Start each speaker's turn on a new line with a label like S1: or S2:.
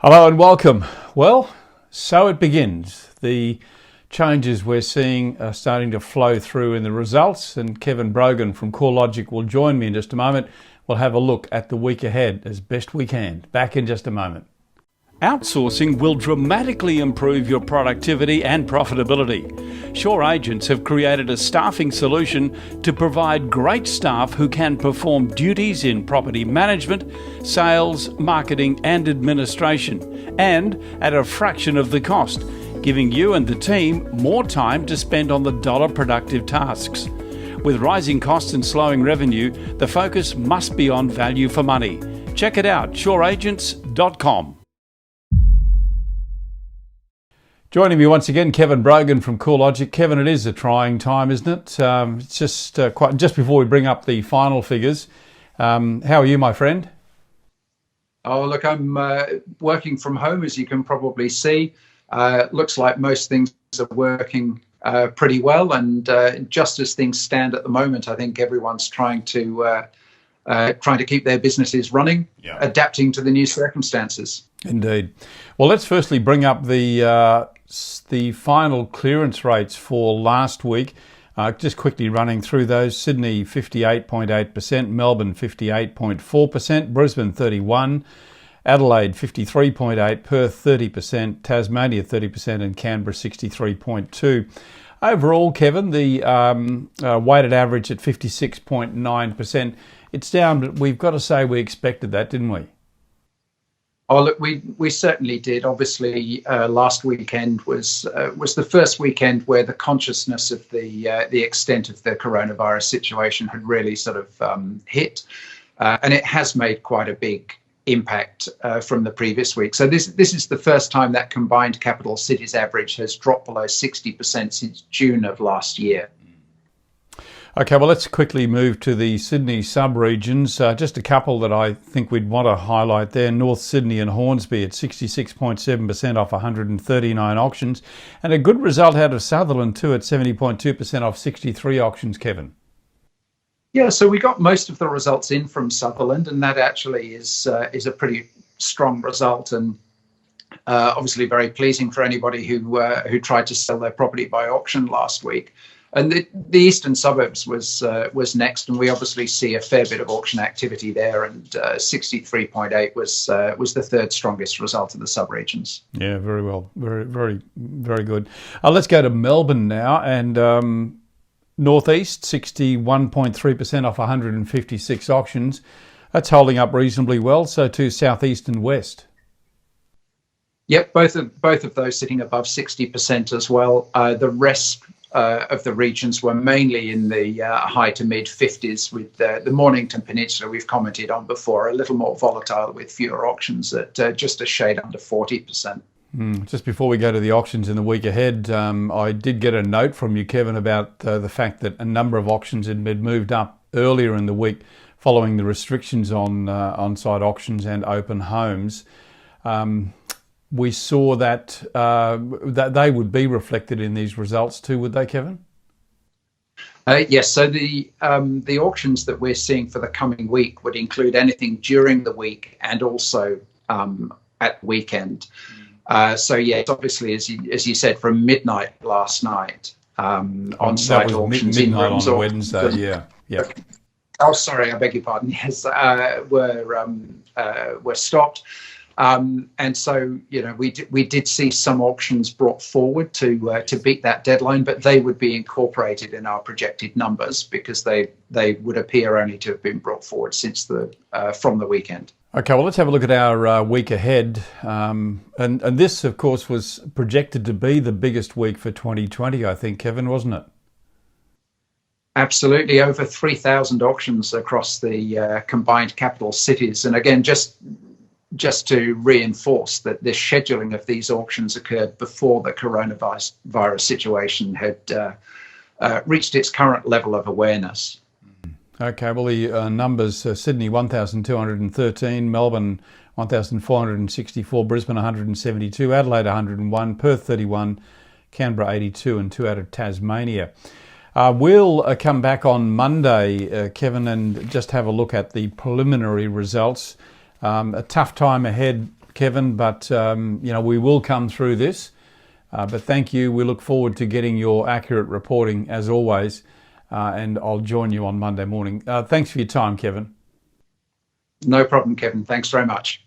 S1: Hello and welcome. Well, so it begins. The changes we're seeing are starting to flow through in the results, and Kevin Brogan from CoreLogic will join me in just a moment. We'll have a look at the week ahead as best we can. Back in just a moment. Outsourcing will dramatically improve your productivity and profitability. Sure Agents have created a staffing solution to provide great staff who can perform duties in property management, sales, marketing and administration, and at a fraction of the cost, giving you and the team more time to spend on the dollar productive tasks. With rising costs and slowing revenue, the focus must be on value for money. Check it out, sureagents.com. Joining me once again, Kevin Brogan from CoreLogic. Kevin, it is a trying time, isn't it? It's just before we bring up the final figures. How are you, my friend?
S2: Oh, look, I'm working from home, as you can probably see. Looks like most things are working pretty well, and just as things stand at the moment, I think everyone's trying to keep their businesses running, adapting to the new circumstances.
S1: Indeed. Well, let's firstly bring up the final clearance rates for last week. Just quickly running through those: Sydney 58.8%, Melbourne 58.4%, Brisbane 31%, Adelaide 53.8%, Perth 30%, Tasmania 30%, and Canberra 63.2%. Overall, Kevin, the weighted average at 56.9%. It's down, but we've got to say we expected that, didn't we?
S2: Oh, look, we certainly did. Obviously, last weekend was the first weekend where the consciousness of the extent of the coronavirus situation had really sort of hit, and it has made quite a big impact from the previous week. So this is the first time that combined capital cities average has dropped below 60% since June of last year.
S1: Okay, well, let's quickly move to the Sydney sub-regions. Just a couple that I think we'd want to highlight there. North Sydney and Hornsby at 66.7% off 139 auctions. And a good result out of Sutherland too at 70.2% off 63 auctions, Kevin.
S2: Yeah, so we got most of the results in from Sutherland, and that actually is a pretty strong result, and obviously very pleasing for anybody who tried to sell their property by auction last week. And the eastern suburbs was next, and we obviously see a fair bit of auction activity there. And 63.8 was the third strongest result of the sub-regions.
S1: Yeah, very well, very good. Let's go to Melbourne now, and northeast 61.3% off 156 auctions. That's holding up reasonably well. So too southeast and west.
S2: Yep, both of those sitting above 60% as well. The rest of the regions were mainly in the high to mid 50s, with the Mornington Peninsula we've commented on before, a little more volatile with fewer auctions at just a shade under 40%.
S1: Just before we go to the auctions in the week ahead, I did get a note from you, Kevin, about the fact that a number of auctions had been moved up earlier in the week following the restrictions on on-site auctions and open homes. We saw that they would be reflected in these results too, would they, Kevin?
S2: Yes. So the auctions that we're seeing for the coming week would include anything during the week and also at weekend. So yes, obviously, as you said, from midnight last night, on-site auctions in rooms
S1: on Wednesday. Yeah.
S2: Oh, sorry, I beg your pardon. Yes, were stopped. And so, we did see some auctions brought forward to beat that deadline, but they would be incorporated in our projected numbers because they would appear only to have been brought forward since from the weekend.
S1: Okay, well, let's have a look at our week ahead. And this, of course, was projected to be the biggest week for 2020, I think, Kevin, wasn't it?
S2: Absolutely, over 3,000 auctions across the combined capital cities. And again, just to reinforce that the scheduling of these auctions occurred before the coronavirus situation had reached its current level of awareness.
S1: Okay, well, the numbers, Sydney 1,213, Melbourne 1,464, Brisbane 172, Adelaide 101, Perth 31, Canberra 82, and 2 out of Tasmania. We'll come back on Monday, Kevin, and just have a look at the preliminary results. A tough time ahead Kevin, but we will come through this. But thank you. We look forward to getting your accurate reporting as always, and I'll join you on Monday morning. Thanks for your time, Kevin.
S2: No problem, Kevin. Thanks very much.